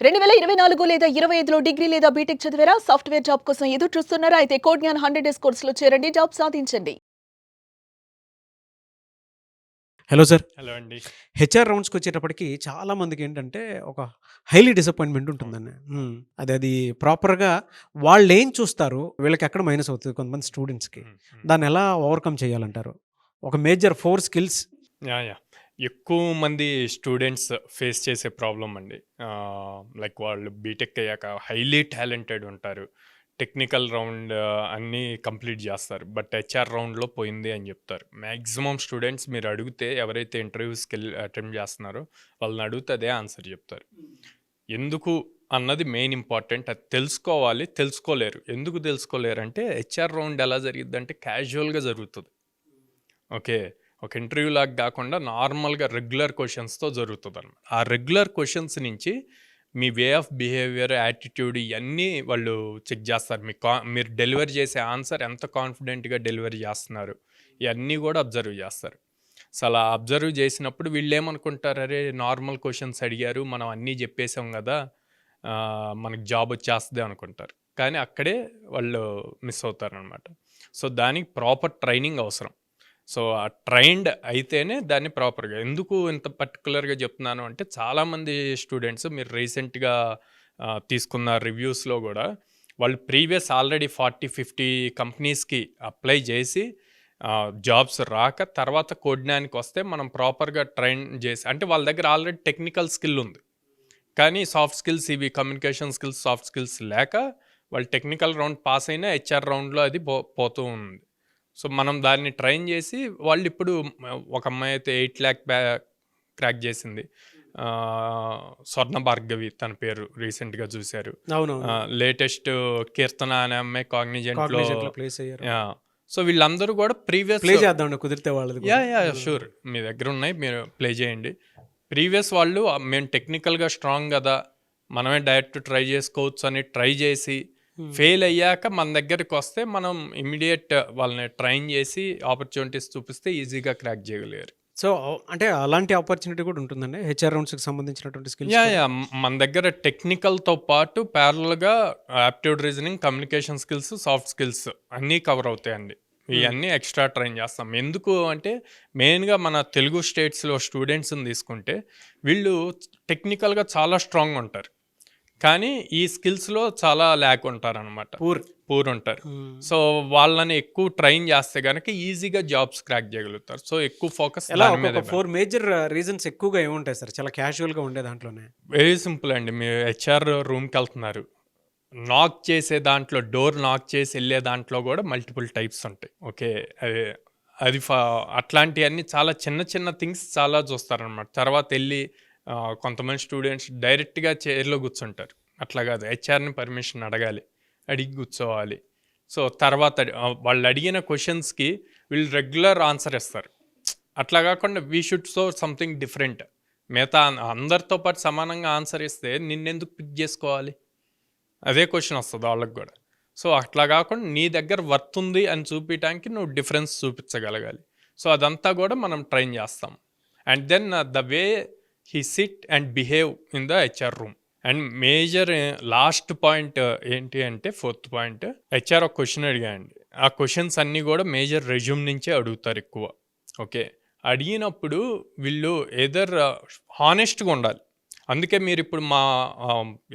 2024 లేదా 25లో డిగ్రీ లేదా బీటెక్ చదివారా? సాఫ్ట్‌వేర్ జాబ్ కోసం ఎదురు చూస్తున్నారా? అయితే కోడ్‌జ్ఞాన్ 100 డేస్ కోర్సులో చేరండి. జాబ్ సాధించండి. Hello sir. హలో అండి. హెచ్ఆర్ రౌండ్స్‌కొచ్చేటప్పటికి చాలా మందికేంటంటే, ఒక హైలీ డిసప్పాయింట్‌మెంట్ అవును. ఉంటుందండి. అది ప్రాపర్‌గా వాళ్ళేం చూస్తారో వీళ్ళకెక్కడ మైనస్ అవుతది కొంతమంది స్టూడెంట్స్‌కి. హ్మ్. హ్మ్. దాన్నెలా ఓవర్‌కమ్ చేయాలంటారు? ఒక మేజర్ 4 స్కిల్స్. యాహ్! ఎక్కువ మంది స్టూడెంట్స్ ఫేస్ చేసే ప్రాబ్లమ్ అండి. లైక్ వాళ్ళు బీటెక్ అయ్యాక హైలీ టాలెంటెడ్ ఉంటారు. టెక్నికల్ రౌండ్ అన్నీ కంప్లీట్ చేస్తారు. బట్ హెచ్ఆర్ రౌండ్‌లో పోయింది అని చెప్తారు. మాక్సిమం స్టూడెంట్స్ మీరు అడిగితే ఎవరైతే ఇంటర్వ్యూస్‌కెళ్ళి అటెంప్ట్ చేస్తున్నారో వాళ్ళని అడిగితే అదే ఆన్సర్ చెప్తారు. ఎందుకు అన్నది మెయిన్ ఇంపార్టెంట్. అది తెలుసుకోవాలి. తెలుసుకోలేరు. ఎందుకు తెలుసుకోలేరంటే హెచ్ఆర్ రౌండ్ ఎలా జరిగిద్దంటే క్యాజువల్‌గా జరుగుతది. ఓకే. ఒక ఇంటర్వ్యూ లాగా గాకుండా నార్మల్‌గా రెగ్యులర్ క్వెషన్స్‌తో జరుగుతదనమాట. ఆ రెగ్యులర్ క్వెషన్స్ నుంచి మీ వే ఆఫ్ బిహేవియర్, యాటిట్యూడ్ ఇయన్నీ వాళ్ళు చెక్ జేస్తారు. మీరు డెలివరీ చేసే ఆన్సర్ ఎంత కాన్ఫిడెంట్‌గా డెలివరీ జేస్తున్నారు. ఇయన్నీ గూడా అబ్జర్వ్ జేస్తారు. సో, అలా అబ్జర్వ్ జేసినప్పుడు వీళ్ళేమనుకుంటారు, అరే! నార్మల్ క్వెషన్స్ అడిగారు. మనం అన్నీ జెప్పేసాం గదా! మనకు జాబ్ వచ్చేస్తది అనుకుంటారు. కానీ అక్కడే వాళ్ళు మిస్ అవుతారనమాట. సో, దానికి ప్రాపర్ ట్రైనింగ్ అవసరం. సో, ఆ ట్రైన్డ్ అయితేనే దాన్ని ప్రాపర్‌గా ఎందుకు ఇంత పర్టిక్యులర్‌గా జెప్తున్నాను అంటే, చాలామంది స్టూడెంట్స్ మీరు రీసెంట్‌గా తీసుకున్న రివ్యూస్‌లో గూడా వాళ్ళు ప్రీవియస్ ఆల్రెడీ 40, 50 కంపెనీస్‌కి అప్లై జేసి జాబ్స్ రాక తర్వాత కోడ్‌జ్ఞాన్‌కొస్తే మనం ప్రాపర్‌గా ట్రైన్ జేసి అంటే వాళ్ళ దగ్గర ఆల్రెడీ టెక్నికల్ స్కిల్ ఉంది. కానీ సాఫ్ట్ స్కిల్స్ ఇవి కమ్యూనికేషన్ స్కిల్స్, సాఫ్ట్ స్కిల్స్ లేక వాళ్ళు టెక్నికల్ రౌండ్ పాస్ అయినా హెచ్ఆర్ రౌండ్‌లో అది పోతూ ఉంది. సో, మనం దాన్ని ట్రైన్ చేసి వాళ్ళిప్పుడు ఒక అమ్మాయి అయితే 8,00,000 క్రాక్ చేసింది. 'స్వర్ణ భార్గవి' తన పేరు రీసెంట్‌గా చూసారు. అవునవును. లేటెస్ట్ 'కీర్తన' అనే అమ్మాయి కాగ్నిజెంట్‌లో కాగ్నిజెంట్‌లో ప్లేస్ అయ్యారు. యాహ్! సో, వీళ్ళందరూ కూడా ప్రీవియస్ ప్లే చేద్దామండి కుదిరితే వాళ్ళది కూడా. షూర్. మీ దగ్గరున్నాయి. మీరు ప్లే చేయండి. ప్రీవియస్ వాళ్ళు మేము టెక్నికల్‌గా స్ట్రాంగ్ గదా! మనమే డైరెక్ట్ ట్రై చేసుకోవచ్చు అని ట్రై చేసి, హ్మ్. ఫెయిల్ అయ్యాక మన దగ్గరికొస్తే మనం ఇమ్మీడియేట్ వాళ్ళని ట్రైన్ చేసి ఆపర్చునిటీస్ చూపిస్తే ఈజీగా క్రాక్ చేయగలిగారు. సో, అంటే అలాంటి ఆపర్చునిటీ కూడా ఉంటుందండి. హెచ్ఆర్ రౌండ్స్‌కి సంబంధించినటువంటి స్కిల్స్ కూడా? యాహ్! మన దగ్గర టెక్నికల్‌తో పాటు ప్యారలల్‌గా aptitude reasoning, communication skills, soft skills అన్నీ కవర్ అవుతాయండి. హ్మ్. ఇయన్నీ ఎక్స్‌ట్రా ట్రైన్ చేస్తాం. ఎందుకు అంటే మెయిన్‌గా మన తెలుగు స్టేట్స్‌లో స్టూడెంట్స్‌ని తీసుకుంటే వీళ్ళు టెక్నికల్‌గా చాలా స్ట్రాంగ్‌గా ఉంటారు. కానీ ఈ స్కిల్స్‌లో చాలా ల్యాక్ ఉంటారనమాట. పూర్. పూర్ ఉంటారు. హ్మ్. సో, వాళ్ళని ఎక్కువ ట్రైన్ చేస్తే గనక ఈజీగా జాబ్స్ క్రాక్ చేయగలుగుతారు. సో, ఎక్కువ ఫోకస్ ఎలా దాని ఒక మీదే 4 మేజర్ రీజన్స్ ఎక్కువగా ఏముంటాయి సార్? చాలా క్యాజువల్‌గా ఉండే దాంట్లోనే. వెరీ సింపుల్ అండి. మీరు హెచ్ఆర్ రూమ్‌కెళ్తున్నారు. నాక్ చేసే దాంట్లో డోర్ నాక్ చేసి ఎళ్ళే దాంట్లో గూడా మల్టిపుల్ టైప్స్ ఉంటాయి. ఓకే. అది అది ఫ అట్లాంటియన్నీ చాలా చిన్న చిన్న థింగ్స్ చాలా చూస్తారనమాట. తర్వాతెళ్ళి కొంతమంది స్టూడెంట్స్ డైరెక్ట్‌గా చైర్‌లో కూర్చుంటారు. అట్లా గాదు. హెచ్ఆర్‌ని పర్మిషన్ అడగాలి. అడిగి కూర్చోవాలి. సో, తర్వాత వాళ్ళడిగిన క్వెషన్స్‌కి వీళ్ళు రెగ్యులర్ ఆన్సర్ ఇస్తారు. అట్లా గాకుండా we should show something different. మిగతా అందరితో పాటు సమానంగా ఆన్సర్ ఇస్తే నిన్నెందుకు పిక్ జేసుకోవాలి? అదే క్వెషన్ వస్తది వాళ్ళకి గూడా. సో, అట్లా గాకుండా నీ దగ్గర వర్త్ ఉంది అని చూపియటానికి నువ్వు డిఫరెన్స్ చూపించగలగాలి. సో, అదంతా గూడా మనం ట్రైన్ జేస్తాం. And then the way he sit and behave in the HR room. And major last point ఏంటి అంటే ఫోర్త్ పాయింట్ హెచ్ఆర్ ఒక క్వెషన్ అడిగాడండి. ఆ క్వెషన్స్ అన్నీ గూడా మేజర్ రెజ్యూమ్ నుంచే అడుగుతారు ఎక్కువ. ఓకే. అడిగినప్పుడు వీళ్ళు ఎయిదర్ హానెస్ట్‌గా ఉండాలి. అందుకే మీరిప్పుడు మా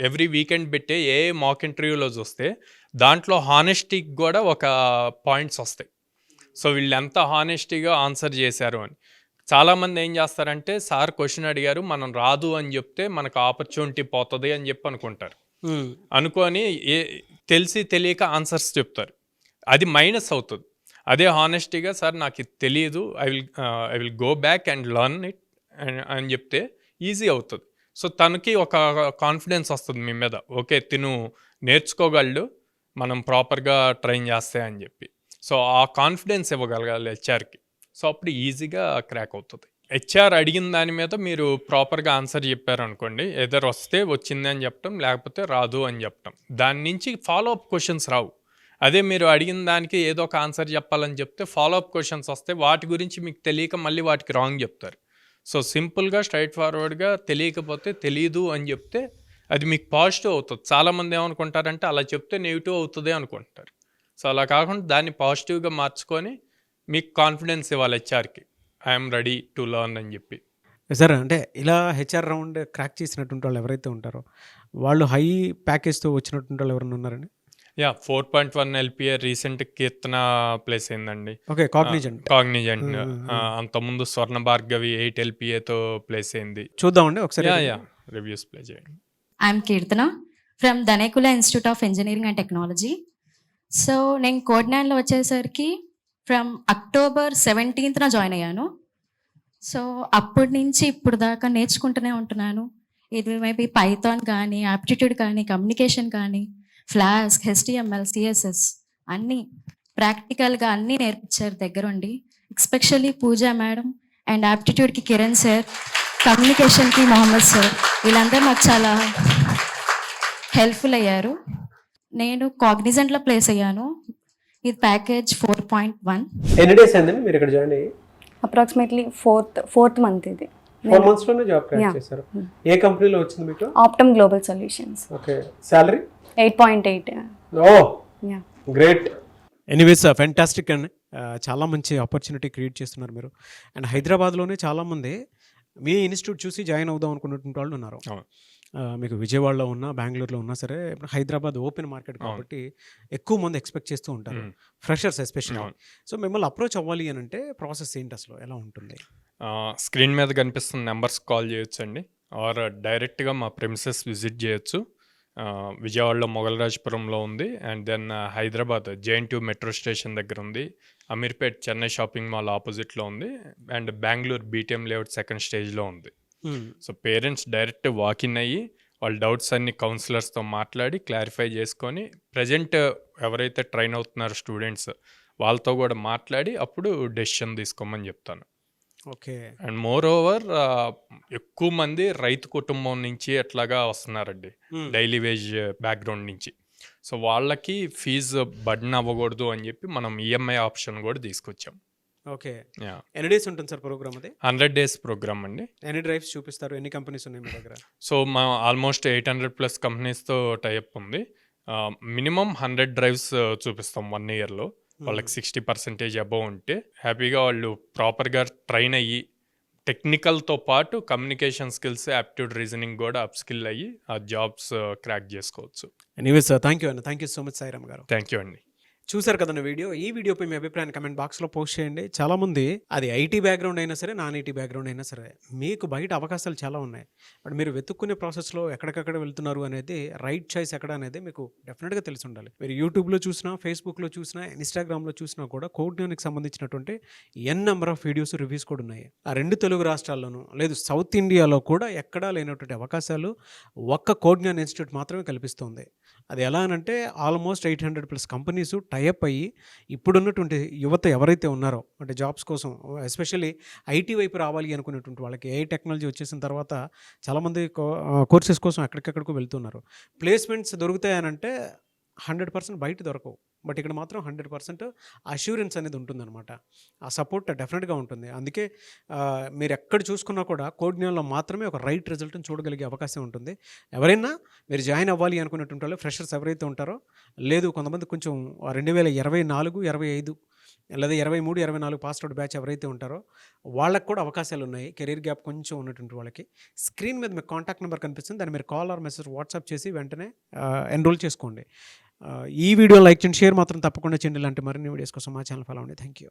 ఎవ్రీ వీకెండ్ పెట్టే ఏ మాక్ ఇంటర్వ్యూలో చూస్తే దాంట్లో హానెస్టీకి కూడా ఒక పాయింట్స్ వస్తాయి. సో, వీళ్ళెంత హానెస్టీగా ఆన్సర్ చేశారు అని. చాలామంది ఏం చేస్తారంటే సార్ క్వెషన్ అడిగారు మనం రాదు అని చెప్తే మనకు ఆపర్చునిటీ పోతది అని చెప్పి అనుకుంటారు. హ్మ్. అనుకోని ఏ తెలిసి తెలియక ఆన్సర్స్ చెప్తారు. అది మైనస్ అవుతది. అదే హానెస్టీగా సార్ నాకిది తెలీదు. I will go back and learn it అని చెప్తే ఈజీ అవుతది. సో, తనకి ఒక కాన్ఫిడెన్స్ వస్తది మీ మీద. ఓకే. తిను నేర్చుకోగలడు. మనం ప్రాపర్‌గా ట్రైన్ చేస్తే అని చెప్పి. సో, ఆ కాన్ఫిడెన్స్ ఇవ్వగలగాలి హెచ్ఆర్‌కి. సో, అప్పుడు ఈజీగా క్రాక్ అవుతది. హెచ్ఆర్ అడిగిన దాని మీద మీరు ప్రాపర్‌గా ఆన్సర్ చెప్పారనుకోండి. ఎయిదర్ వస్తే వచ్చింది అని చెప్పటం, లేకపోతే రాదు అని చెప్పటం. దాని నుంచి ఫాలో అప్ క్వెషన్స్ రావు. అదే మీరు అడిగిన దానికి ఏదో ఒక ఆన్సర్ చెప్పాలని చెప్తే ఫాలో అప్ క్వెషన్స్ వస్తాయి. వాటి గురించి మీకు తెలియక మళ్ళీ వాటికి రాంగ్ చెప్తారు. సో, సింపుల్‌గా స్ట్రెయిట్ ఫార్వర్డ్‌గా తెలియకపోతే తెలీదు అని చెప్తే అది మీకు పాజిటివ్ అవుతుంది. చాలామంది ఏమనుకుంటారంటే అలా చెప్తే నెగిటివ్ అవుతుంది అనుకుంటారు. సో అలా కాకుండా దాన్ని పాజిటివ్గా మార్చుకొని మీకు కాన్ఫిడెన్స్ ఇవ్వాలి హెచ్ఆర్కి. ఐఎమ్ రెడీ టు లెర్న్ అని చెప్పి. సార్ అంటే ఇలా హెచ్ఆర్ రౌండ్ క్రాక్ చేసినటువంటి వాళ్ళు ఎవరైతే ఉంటారో వాళ్ళు హై ప్యాకేజ్తో వచ్చినటువంటి వాళ్ళు ఎవరైనా ఉన్నారండి? 4.1 ఎల్పిఏ రీసెంట్ కీర్తన ప్లేస్ అయిందండి. Okay, Cognizant. కాగ్నిజెంట్ అంతకుముందు స్వర్ణ భార్గవి 8 ఎల్పిఏతో ప్లేస్ అయింది. చూద్దామండి ఒకసారి. రివ్యూస్ ప్లే చేయండి. I'm Keerthana from Dhanekula institute of engineering and technology. So నేను కోడ్9లో వచ్చేసరికి ఫ్రమ్ అక్టోబర్ 17th జాయిన్ అయ్యాను. సో అప్పటి నుంచి ఇప్పుడు దాకా నేర్చుకుంటూనే ఉంటున్నాను. ఇది మేబీ పైథాన్ కానీ, యాప్టిట్యూడ్ కానీ, కమ్యూనికేషన్ కానీ, ఫ్లాస్క్, HTML, CSS అన్నీ ప్రాక్టికల్గా అన్నీ నేర్పించారు దగ్గరుండి. Especially Pooja madam and యాప్టిట్యూడ్కి Kiran sir, కమ్యూనికేషన్కి Mohammed sir, వీళ్ళందరూ నాకు చాలా హెల్ప్ఫుల్ అయ్యారు. నేను కాగ్నిజెంట్లో ప్లేస్ అయ్యాను. ఇది ప్యాకేజ్ 4.1. ఎన్ని డేస్ అయిందండి మీరు ఇక్కడ జాయిన్ అయ్యి? అప్రాక్సిమేట్లీ ఫోర్త్ మంత్ ఇది. 4 months లోనే జాబ్ క్రాక్ చేశారు. ఏ కంపెనీలో వచ్చింది మీకు? Optum global solutions. Okay, salary 8.8. ఓ గ్రేట్. ఎనీవేస్ ఫెంటాస్టిక్ అండి. చాలా మంచి ఆపర్చునిటీ క్రియేట్ చేస్తున్నారు మీరు. అండ్ హైదరాబాద్లోనే చాలామంది మీ ఇన్స్టిట్యూట్ చూసి జాయిన్ అవుదాం అనుకున్నటువంటి వాళ్ళు ఉన్నారు. మీకు విజయవాడలో ఉన్నా, బెంగళూరులో ఉన్నా సరే, హైదరాబాద్ ఓపెన్ మార్కెట్ కాబట్టి ఎక్కువ మంది ఎక్స్పెక్ట్ చేస్తూ ఉంటారు, ఫ్రెషర్స్ ఎస్పెషల్లీ. సో మిమ్మల్ని అప్రోచ్ అవ్వాలి అని అంటే ప్రాసెస్ ఏంటి, అసలు ఎలా ఉంటుంది? స్క్రీన్ మీద కనిపిస్తున్న నెంబర్స్ కాల్ చేయొచ్చు అండి, ఆర్ డైరెక్ట్గా మా ప్రెమిసెస్ విజిట్ చేయొచ్చు. విజయవాడలో మొగలరాజపురంలో ఉంది, and then Hyderabad JNTU metro station దగ్గర ఉంది, అమీర్పేట్ చెన్నై షాపింగ్ మాల్ ఆపోజిట్లో ఉంది, and Bengaluru BTM layout second స్టేజ్లో ఉంది. సో పేరెంట్స్ డైరెక్ట్ వాకిన్ అయ్యి వాళ్ళ డౌట్స్ అన్ని కౌన్సిలర్స్తో మాట్లాడి క్లారిఫై చేసుకొని, ప్రజెంట్ ఎవరైతే ట్రైన్ అవుతున్నారో స్టూడెంట్స్ వాళ్ళతో కూడా మాట్లాడి అప్పుడు డెసిషన్ తీసుకోమని చెప్తాను. ఓకే. అండ్ మోర్ ఓవర్ ఎక్కువ మంది రైతు కుటుంబం నుంచి ఎట్లాగా వస్తున్నారండి, డైలీ వేజ్ బ్యాక్గ్రౌండ్ నుంచి. సో వాళ్ళకి ఫీజు బర్డెన్ అవ్వకూడదు అని చెప్పి మనం EMI ఆప్షన్ కూడా తీసుకొచ్చాం. ఓకే. ఎన్ని డేస్ ఉంటుంది సార్ ప్రోగ్రామ్? అది 100 days ప్రోగ్రామ్ అండి. ఎన్ని డ్రైవ్స్ చూపిస్తారు? ఎన్ని కంపెనీస్ ఉన్నాయి మీ దగ్గర? సో మా ఆల్మోస్ట్ 800+ కంపెనీస్తో టైఅప్ ఉంది. మినిమం 100 drives చూపిస్తాం 1 yearలో. వాళ్ళకి 60% అబవ్ ఉంటే హ్యాపీగా వాళ్ళు ప్రాపర్గా ట్రైన్ అయ్యి టెక్నికల్తో పాటు కమ్యూనికేషన్ స్కిల్స్, యాప్టిట్యూడ్, రీజనింగ్ కూడా అప్ స్కిల్ అయ్యి ఆ జాబ్స్ క్రాక్ చేసుకోవచ్చు. ఎనీవేస్ థ్యాంక్ యూ అండి. Thank you so much Sairam గారు. థ్యాంక్ యూ అండి. చూసారు కదండి వీడియో. ఈ వీడియోపై మీ అభిప్రాయాన్ని కమెంట్ బాక్స్లో పోస్ట్ చేయండి. చాలామంది అది IT బ్యాక్గ్రౌండ్ అయినా సరే, నాన్ IT బ్యాక్గ్రౌండ్ అయినా సరే, మీకు బయట అవకాశాలు చాలా ఉన్నాయి. బట్ మీరు వెతుక్కునే ప్రాసెస్లో ఎక్కడికక్కడ వెళ్తున్నారు అనేది, రైట్ చాయిస్ ఎక్కడ అనేది మీకు డెఫినెట్గా తెలిసి ఉండాలి. మీరు యూట్యూబ్లో చూసినా, ఫేస్బుక్లో చూసినా, ఇన్స్టాగ్రామ్లో చూసినా కూడా కోడ్కి సంబంధించినటువంటి నెంబర్ ఆఫ్ వీడియోస్, రివ్యూస్ కూడా ఉన్నాయి. ఆ 2 తెలుగు రాష్ట్రాల్లోనూ లేదు సౌత్ ఇండియాలో కూడా ఎక్కడా లేనటువంటి అవకాశాలు ఒక్క కోడ్జ్ఞాన్ ఇన్స్టిట్యూట్ మాత్రమే కల్పిస్తుంది. అది ఎలా అనంటే ఆల్మోస్ట్ 800+ కంపెనీస్ టైఅప్ అయ్యి ఇప్పుడున్నటువంటి యువత ఎవరైతే ఉన్నారో, అంటే జాబ్స్ కోసం ఎస్పెషల్లీ IT వైపు రావాలి అనుకునేటువంటి వాళ్ళకి, AI టెక్నాలజీ వచ్చేసిన తర్వాత చాలామంది కోర్సెస్ కోసం ఎక్కడికెక్కడికో వెళ్తున్నారు. ప్లేస్మెంట్స్ దొరుకుతాయనంటే 100% బయట దొరకవు. బట్ ఇక్కడ మాత్రం 100% అష్యూరెన్స్ అనేది ఉంటుందన్నమాట. ఆ సపోర్ట్ డెఫినెట్గా ఉంటుంది. అందుకే మీరు ఎక్కడ చూసుకున్నా కూడా కోడ్జ్ఞాన్లో మాత్రమే ఒక రైట్ రిజల్ట్ని చూడగలిగే అవకాశం ఉంటుంది. ఎవరైనా మీరు జాయిన్ అవ్వాలి అనుకునేటువంటి వాళ్ళు, ఫ్రెషర్స్ ఎవరైతే ఉంటారో, లేదు కొంతమంది కొంచెం 2024, 25 లేదా 23, 24 పాస్అవుట్ బ్యాచ్ ఎవరైతే ఉంటారో వాళ్ళకి కూడా అవకాశాలు ఉన్నాయి. కెరీర్ గ్యాప్ కొంచెం ఉన్నటువంటి వాళ్ళకి స్క్రీన్ మీద మీకు కాంటాక్ట్ నెంబర్ కనిపిస్తుంది. దాన్ని మీరు కాల్ ఆర్ మెసేజ్ వాట్సాప్ చేసి వెంటనే ఎన్రోల్ చేసుకోండి. ఈ వీడియో లైక్ చేయండి, షేర్ మాత్రం తప్పకుండా చేయండి. ఇలాంటి మరిన్ని వీడియోస్ కోసం మా ఛానల్ ఫాలో అవ్వండి. Thank you.